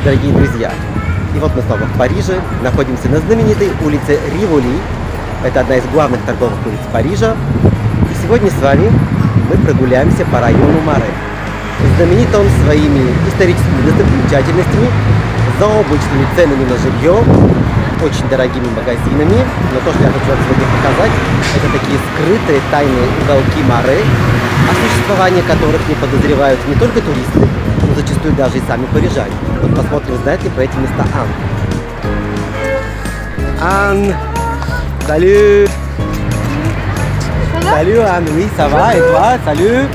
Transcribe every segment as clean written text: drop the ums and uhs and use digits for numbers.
Дорогие друзья, и вот мы снова в Париже, находимся на знаменитой улице Риволи. Это одна из главных торговых улиц Парижа. И сегодня с вами мы прогуляемся по району Маре. Знаменит он своими историческими достопримечательностями, заоблачными ценами на жилье, очень дорогими магазинами. Но то, что я хочу вам сегодня показать, это такие скрытые тайные уголки Маре, о существовании которых не подозревают не только туристы, но зачастую даже и сами парижане. Вот посмотрим, знает ли про эти места Ан. Ан! Salut! Salut Anne, oui, ça va, et toi? Salut!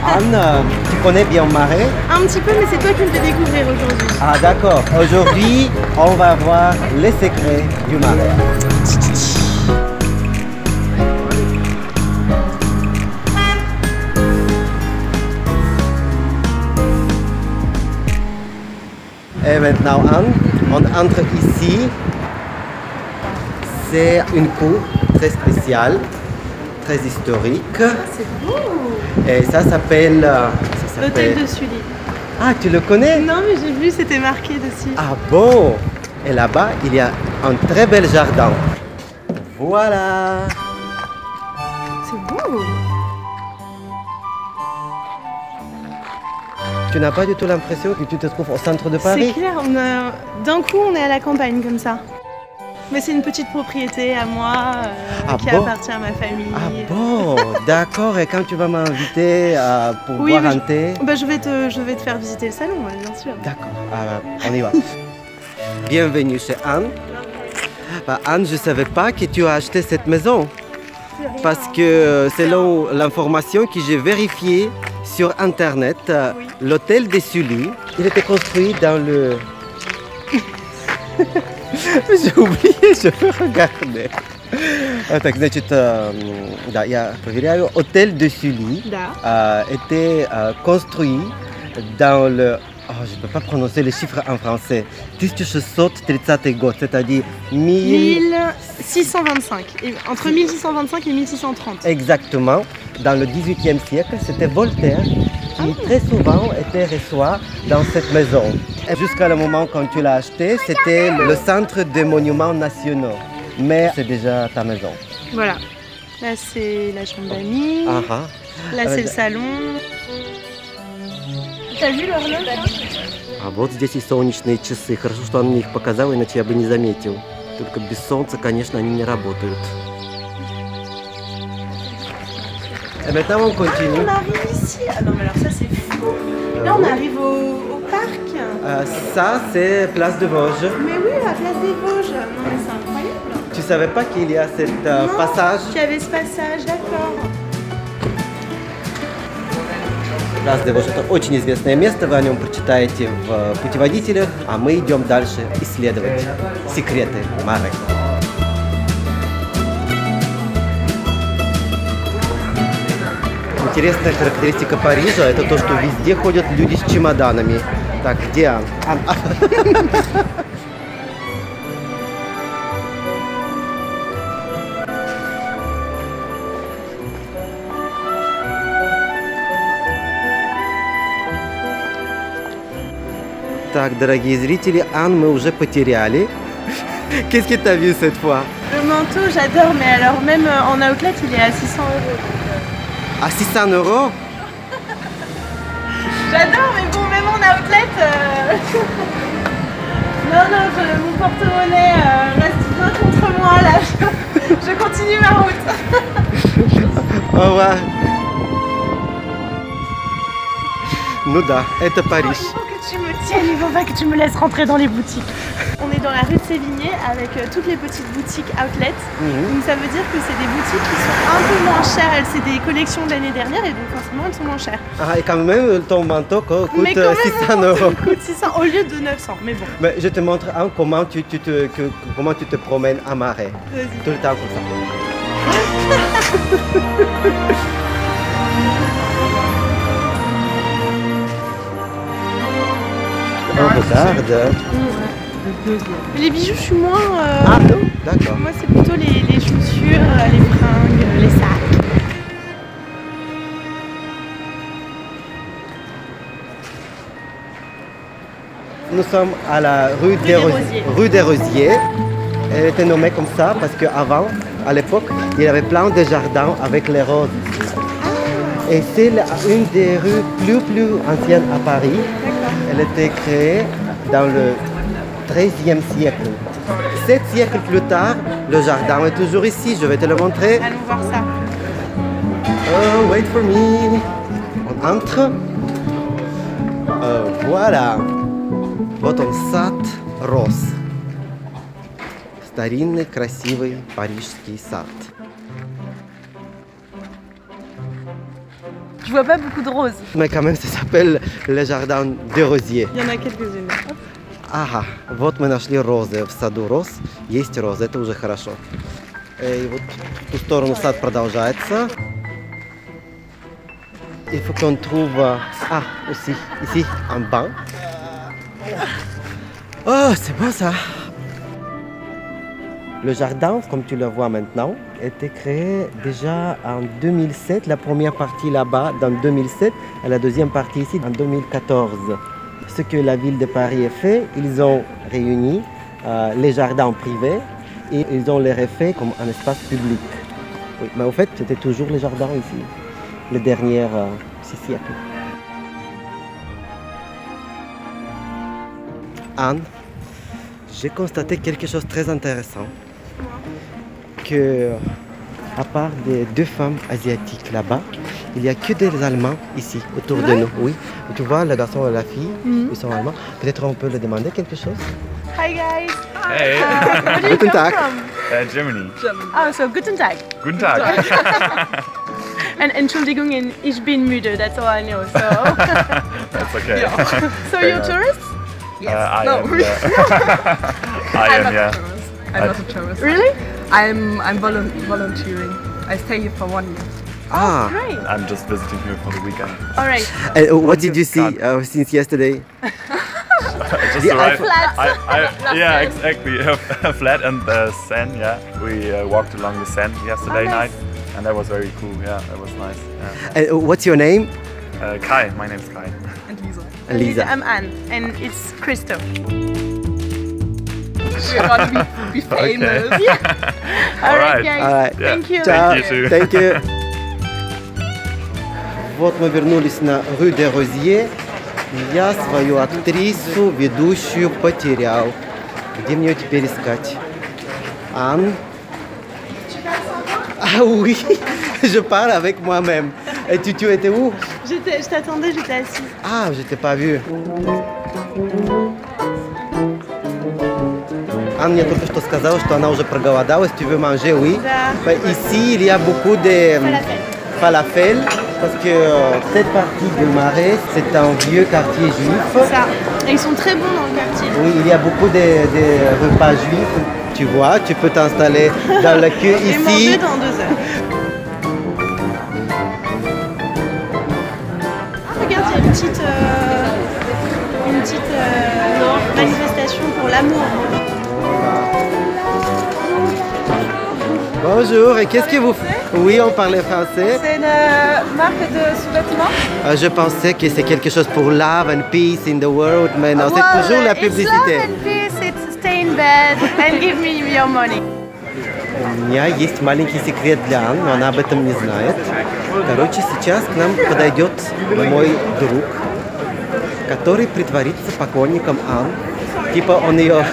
Anne, tu connais bien Marais? Un petit peu, mais c'est toi qui me fais découvrir aujourd'hui. Ah d'accord, aujourd'hui on va voir les secrets du Marais. Et maintenant, Anne, on entre ici. C'est une cour très spéciale, très historique. C'est beau! Et ça s'appelle... L'hôtel de Sully. Ah, tu le connais? Non, mais j'ai vu, c'était marqué dessus. Ah bon? Et là-bas, il y a un très bel jardin. Voilà! C'est beau! Tu n'as pas du tout l'impression que tu te trouves au centre de Paris? C'est clair, d'un coup on est à la campagne comme ça. Mais c'est une petite propriété à moi qui appartient à ma famille. Ah bon? D'accord, et quand tu vas m'inviter pour boire un thé? Je vais te faire visiter le salon, bien sûr. D'accord, on y va. Bienvenue chez Anne. Anne, je ne savais pas que tu as acheté cette maison. Parce que selon l'information que j'ai vérifiée sur internet, l'hôtel de Sully, il était construit dans le... J'ai oublié, je peux regarder. Так, значит, да, я проверяю. Hôtel de Sully était construit dans le... Oh, je ne peux pas prononcer les chiffres en français. 1630 год, c'est-à-dire 1625. Entre 1625 et 1630. Exactement. Dans le XVIIIe siècle, c'était Voltaire qui très souvent était reçu dans cette maison. Jusqu'à le moment quand tu l'as acheté, c'était le centre des monuments nationaux. Mais c'est déjà ta maison. Voilà. Là, c'est la chambre d'amis. Là, c'est le salon. T'as vu l'horloge? А вот здесь и солнечные часы. Хорошо, что он мне их показал, иначе я бы не заметил. Только без солнца, конечно, они не работают. Et maintenant, on continue. On arrive ici. Ah non, mais alors ça, c'est fou. Là, on arrive au parc. Ça, c'est Place de Vosges. Mais oui, la Place des Vosges. Non, mais c'est incroyable. Tu savais pas qu'il y a ce passage? Qu'il y avait ce passage, d'accord. Place de Vosges — это очень известное место, вы о нем прочитаете в путеводителях, а мы идем дальше исследовать секреты Маре. Интересная характеристика Парижа — это то, что везде ходят люди с чемоданами. Так, где Ан? Так, dорогие зрители, Anne мы уже потеряли. Qu'est-ce que tu as vu cette fois? Le manteau, j'adore, mais alors même en outlet, il est à 600 €. À 600 €? J'adore, mais bon, même en outlet... Non, mon porte-monnaie reste bien contre moi, là. Je continue ma route. Au revoir. Ну да, это Париж. Tu me tiennes, il faut pas que tu me laisses rentrer dans les boutiques. On est dans la rue de Sévigné avec toutes les petites boutiques outlet. Donc ça veut dire que c'est des boutiques qui sont un peu moins chères. C'est des collections de l'année dernière et donc forcément elles sont moins chères. Ah, et quand même, ton manteau coûte 600 €. Coûte 600 au lieu de 900, mais bon. Mais je te montre comment tu te promènes à Marais. Tout le temps comme ça. On regarde. Les bijoux, je suis moins... Ah non, d'accord. Moi, c'est plutôt les chaussures, les fringues, les sacs. Nous sommes à la rue des Rosiers. Elle était nommée comme ça parce qu'avant, à l'époque, il y avait plein de jardins avec les roses. Et c'est une des rues plus anciennes à Paris. Elle était créée dans le XIIIe siècle. 7 siècles plus tard, le jardin est toujours ici. Je vais te le montrer. Allons voir ça. Oh, wait for me. On entre. Voilà. Вот он сад роз. Старинный, красивый парижский сад. Je vois pas beaucoup de roses. Mais quand même, ça s'appelle le jardin des rosiers. Il y en a quelques-unes. Ага, вот мы нашли розы в саду роз. Есть розы, это уже хорошо. И вот в ту сторону сад продолжается. Il faut qu'on trouve... Ah, aussi, ici, un banc. Oh, c'est beau ça! Le jardin, comme tu le vois maintenant, était créé déjà en 2007. La première partie là-bas, dans 2007, et la deuxième partie ici, en 2014. Ce que la ville de Paris a fait, ils ont réuni les jardins privés et ils ont les refait comme un espace public. Oui, mais en fait, c'était toujours les jardins ici, les derniers 6 siècles. Anne, j'ai constaté quelque chose de très intéressant. Que, à part des 2 femmes asiatiques là-bas, il n'y a que des Allemands ici, autour de nous. Oui. Et tu vois, le garçon et la fille, ils sont allemands. Peut-être on peut leur demander quelque chose. Hi guys. Hey. Where do you Guten come Tag. from? Germany. Oh, so guten Tag. Guten Tag. And Entschuldigung in Ich bin müde, that's all I know. So, That's okay. so you're tourists? I No. am. I am. Yeah. I'm not a tourist. Really? I'm volunteering. I stay here for 1 year. Ah, Great. I'm just visiting here for the weekend. All right. what did you see since yesterday? I just The arrived. Flats. Yeah, exactly. A flat and the sand. Yeah, we walked along the sand yesterday night, and that was very cool. Yeah, that was nice. Yeah. What's your name? Kai, my name's Kai. And Lisa. Lisa. I'm Anne, and it's Christo. We're gonna be famous. All right, guys. Alright. Yeah. Thank you. Ciao. Thank you too. Thank you. Вот мы вернулись на Rue des Rosiers. Я свою актрису, ведущую, потерял. Где мне ее теперь искать? Anne? Ah oui, je parle avec moi-même. Et tu étais où? Je t'attendais, j'étais assise. Ah, je t'ai pas vu. Anne мне только что сказала, что она уже проголодалась. Tu veux manger, oui? Да. Ici, il y a beaucoup de falafel. Parce que cette partie de Marais, c'est un vieux quartier juif. Ça. Et ils sont très bons dans le quartier. Oui, il y a beaucoup de repas juifs. Tu vois, tu peux t'installer dans la queue Et manger ici. dans 2 heures. Ah, regarde, il y a une petite manifestation pour l'amour. Bonjour, et qu'est-ce que vous faites? Oui, on parlait français. C'est une marque de sous-vêtements. Je pensais que c'est quelque chose pour love and peace in the world, mais non, c'est toujours la publicité. It's love and peace, it's stay in bed and give me your money. У меня есть маленький секрет для Анны, но она об этом не знает. Короче, сейчас к нам подойдет мой друг, который притворится поклонником Анны. Типа он ее...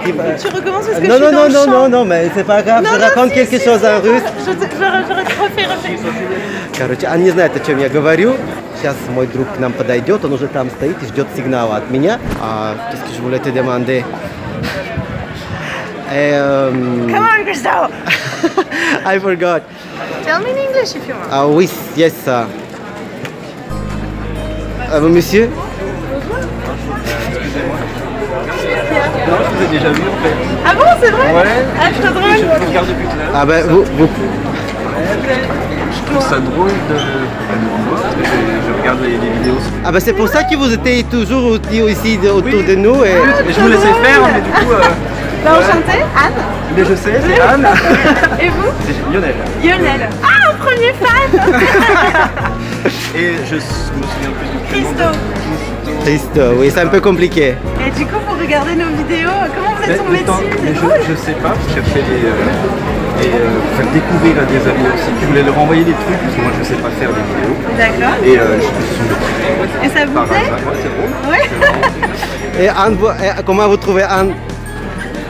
Tu recommences parce que Non, je suis non, dans non, le non, champ. non, mais c'est pas grave, Non, je non, raconte si, quelque si, chose en russe. Refais. Короче, Анна не знает, о чем я говорю. Сейчас мой друг к нам подойдет, он уже там стоит и ждет сигнала от меня. Qu'est-ce que je voulais te demander? Come on, Christo! I forgot. Tell me in English if you want. Ah oui, yes. Monsieur? Non, je vous ai déjà vu en fait. Ah bon, c'est vrai? Ouais. Ah, trop drôle. Je vous regarde depuis tout à l'heure. Ah ben vous... Je trouve ça drôle de vous voir parce que je regarde les vidéos. Ah ben c'est pour ça que vous étiez toujours ici autour de nous. Et... Je vous laissais faire, mais du coup. Bah, enchantée, Anne. Mais je sais, c'est Anne. Et vous? C'est Lionel. Lionel. Ah, premier fan. Et je me souviens plus du prénom. Christo. Triste, oui, c'est un peu compliqué. Et du coup, vous regardez nos vidéos. Comment vous êtes tombé dessus? Je sais pas, parce que j'ai fait faire découvrir à des amis aussi qui voulaient leur envoyer des trucs, parce que moi je sais pas faire des vidéos. D'accord. Et je me suis dit, Et ça vous par plaît? hasard, ouais, c'est drôle. Ouais. Et Anne, comment vous trouvez Anne?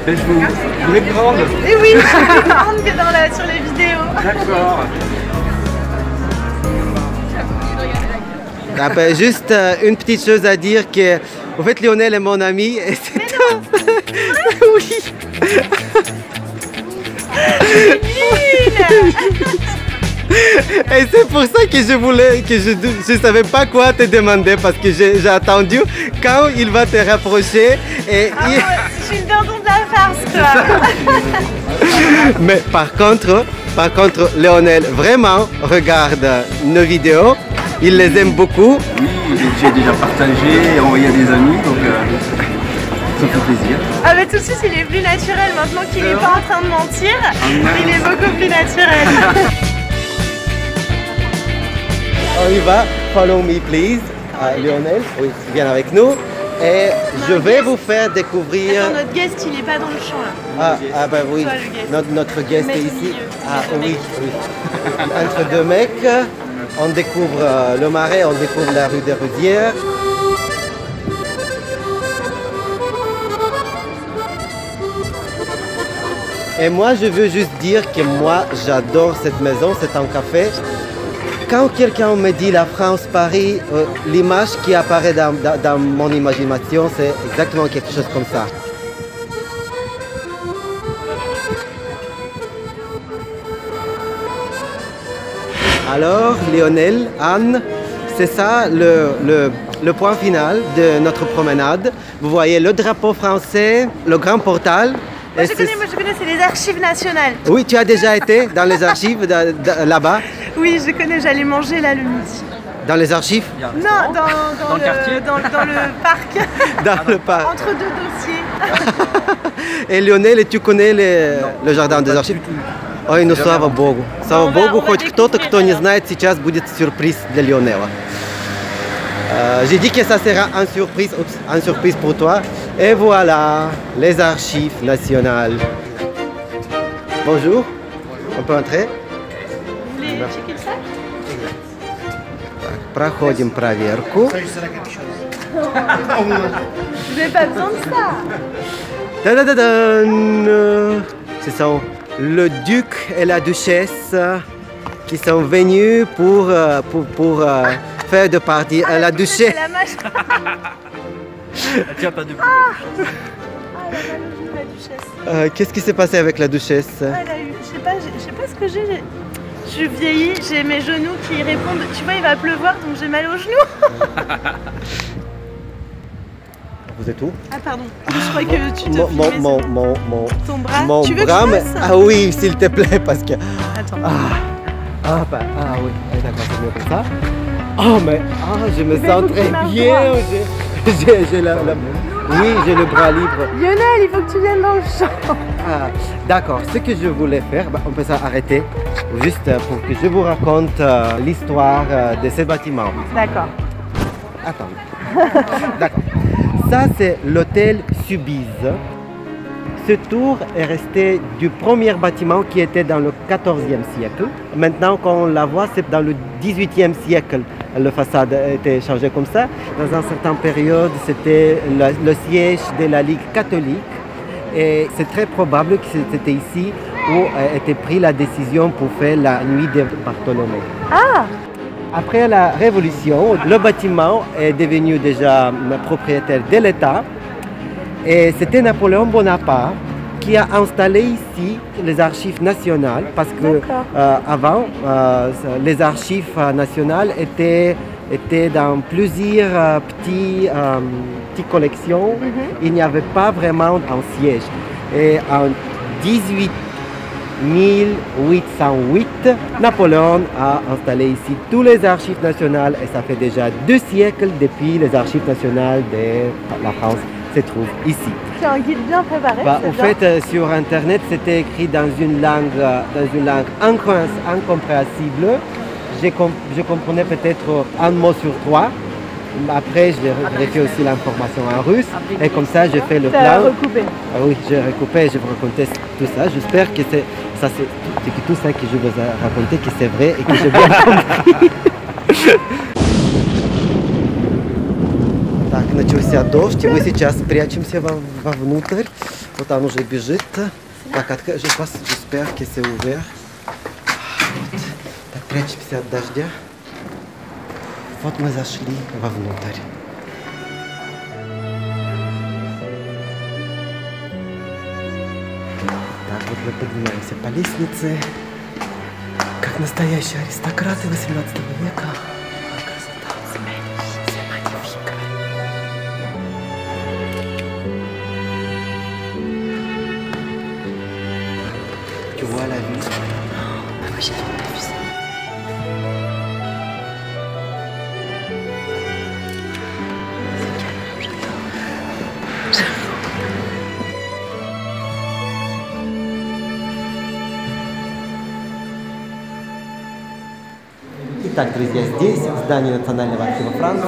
Mais vous êtes grande. Et oui, je suis plus grande que sur les vidéos. D'accord. Ah ben, juste une petite chose à dire que, en fait, Lionel est mon ami. Et c'est oui. Et c'est pour ça que je savais pas quoi te demander parce que j'ai attendu quand il va te rapprocher et Ah, je suis le dindon de la farce, quoi. mais par contre Lionel vraiment regarde nos vidéos, il les aime beaucoup. Oui, j'ai déjà partagé et envoyé à des amis, donc ça fait plaisir. Ah mais tout de suite il est plus naturel maintenant qu'il n'est pas en train de mentir, il est beaucoup plus naturel. On y va, follow me please, Lionel, oui, viens avec nous. Et je vais vous faire découvrir... Attends, notre guest il est pas dans le champ là. Ah ben oui, Toi, le guest. notre guest Mec est au ici. milieu. Ah Le oui, mec. oui. Entre deux mecs, on découvre le Marais, on découvre la rue des Rudières. Et moi, je veux juste dire que moi, j'adore cette maison, c'est un café. Quand quelqu'un me dit la France, Paris, l'image qui apparaît dans mon imagination, c'est exactement quelque chose comme ça. Alors, Lionel, Anne, c'est ça le point final de notre promenade. Vous voyez le drapeau français, le grand portal. Moi je connais, c'est les archives nationales. Oui, tu as déjà été dans les archives là-bas? Oui, je connais, j'allais manger là le midi. Dans les archives? Non, dans le quartier dans le parc. Dans le parc. Entre deux dossiers. Et Lionel, tu connais le jardin des archives? Ой, ну слава Богу. Слава Богу, хоть кто-то, кто не знает, сейчас будет сюрприз для Лионела. J'ai dit que ça sera un surprise pour toi. Et voilà, les archives nationales. Bonjour, on peut entrer? Vous voulez checker le sac? Проходим проверку. Vous n'avez pas besoin de ça. Ta-da-da-dan. Ce sont le duc et la duchesse qui sont venus pour faire de partie à la duchesse. La mâche. Tiens, pas de La duchesse. Qu'est-ce qui s'est passé avec la duchesse? Elle a eu, je sais pas ce que j'ai. Je vieillis, j'ai mes genoux qui répondent. Tu vois, il va pleuvoir donc j'ai mal aux genoux. Vous êtes où? Ah pardon, je crois que tu te filmais ton bras. Mon Tu veux que bras, je mais... fasse? Ah oui, s'il te plaît, parce que... Attends. Oui, d'accord, c'est mieux comme ça. Oh, mais je me Mais sens faut que très tu marches bien. droit. Oui, j'ai le bras libre. Lionel, il faut que tu viennes dans le champ. Ah, d'accord, ce que je voulais faire, on peut s'arrêter juste pour que je vous raconte l'histoire de ce bâtiment. D'accord. Attends. D'accord. Ça, c'est l'hôtel Soubise. Ce tour est resté du premier bâtiment qui était dans le 14e siècle. Maintenant, quand on la voit, c'est dans le 18e siècle. La façade a été changée comme ça. Dans une certaine période, c'était le siège de la Ligue catholique. Et c'est très probable que c'était ici où a été prise la décision pour faire la nuit de Bartholomé. Ah! Après la Révolution, le bâtiment est devenu déjà propriétaire de l'État. Et c'était Napoléon Bonaparte qui a installé ici les archives nationales, parce que avant, les archives nationales étaient dans plusieurs petites collections. Il n'y avait pas vraiment un siège. Et en 1808, Napoléon a installé ici tous les archives nationales et ça fait déjà 2 siècles depuis les archives nationales de la France se trouvent ici. C'est un guide bien préparé. En fait, sur Internet, c'était écrit dans une langue incompréhensible. Je comprenais peut-être un mot sur 3. Après, j'ai vérifié aussi l'information en russe et comme ça, j'ai fait le plan. Recoupé. Ah oui, j'ai recoupé et je vous racontais tout ça. J'espère que c'est tout ça que je vous ai raconté, que c'est vrai et que j'ai bien compris. Так, начался дождь, и мы сейчас прячемся вовнутрь. Вот он уже бежит. Так, j'espère que c'est ouvert. Вот. Так, прячемся от дождя. Вот мы зашли вовнутрь. Так, вот мы поднимаемся по лестнице, как настоящие аристократы 18 века. Красота, c'est magnifique. Tu vois la vue? Moi j'ai vu la vue. Итак, друзья, здесь, в здании Национального архива Франции,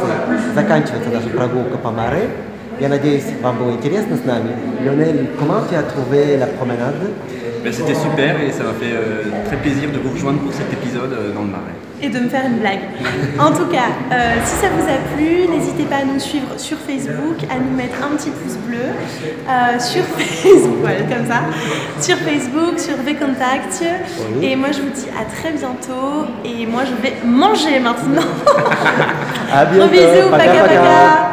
заканчивается наша прогулка по Маре. Я надеюсь, вам было интересно с нами. Lionel, comment tu as trouvé la promenade? C'était super et ça m'a fait très plaisir de vous rejoindre pour cet épisode dans le Marais. Et de me faire une blague. En tout cas, si ça vous a plu, n'hésitez pas à nous suivre sur Facebook, à nous mettre un petit pouce bleu sur Facebook, voilà, comme ça, sur Facebook, sur VKontakte. Et moi, je vous dis à très bientôt. Et moi, je vais manger maintenant. À bientôt. Gros bisous, Paga, paga, paga.